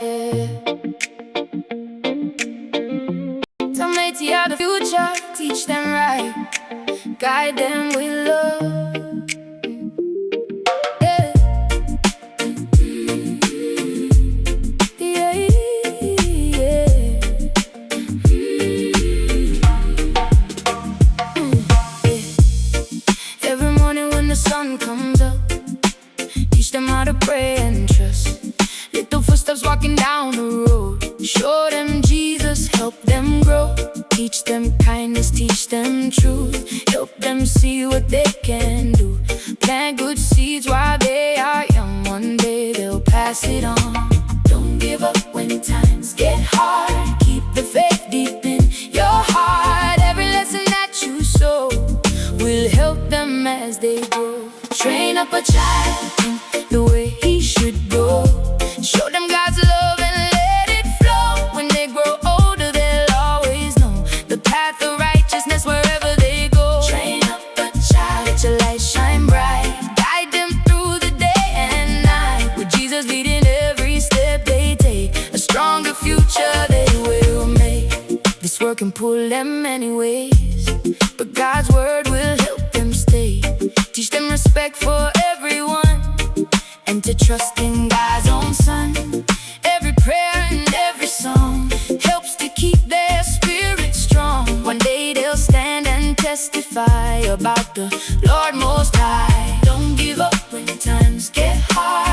Yeah. Tamaiti are the future, teach them right, guide them with love. Yeah. Yeah, yeah. Every morning when the sun comes up, teach them how to pray and trust. Little footsteps walking down the road, show them Jesus, help them grow. Teach them kindness, teach them truth, help them see what they can do. Plant good seeds while they are young, one day they'll pass it on. Don't give up when times get hard, keep the faith deep in your heart. Every lesson that you sow will help them as they grow. Train up a child in the way he should go, show them God's love and let it flow. When they grow older, they'll always know the path of righteousness wherever they go. Train up a child, let your light shine bright, guide them through the day and night. With Jesus leading every step they take, a stronger future they will make. This work can pull them many ways, but God's word will help them stay. Teach them respect for everyone, and to trust in God's own Son. Every prayer and every song helps to keep their spirit strong. One day they'll stand and testify about the Lord Most High. Don't give up when times get hard.